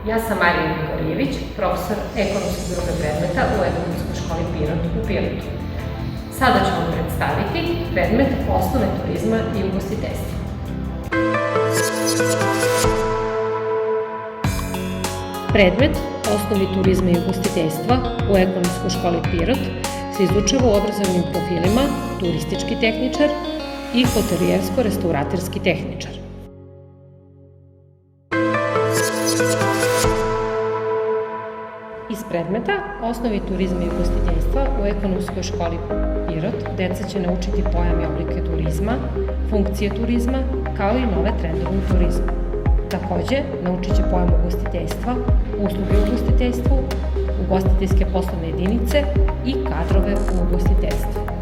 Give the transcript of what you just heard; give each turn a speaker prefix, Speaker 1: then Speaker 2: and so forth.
Speaker 1: Ja sam Marija Grigorijević, profesor ekonomske grupe predmeta u Ekonomskoj školi Pirot u Pirotu. Sada ću vam predstaviti predmet osnove turizma i ugostiteljstva. Predmet osnovi turizma i ugostiteljstva u Ekonomskoj školi Pirot se izučava u obrazovnim profilima turistički tehničar i hotelijersko-restauratorski tehničar. Iz predmeta osnovi turizma i ugostiteljstva u Ekonomskoj školi Pirot deca će naučiti pojam i oblike turizma, funkcije turizma, kao i nove trendove u turizmu. Takođe, naučit će pojam ugostiteljstva, usluge u ugostiteljstvu, ugostiteljske poslovne jedinice i kadrove u ugostiteljstvu.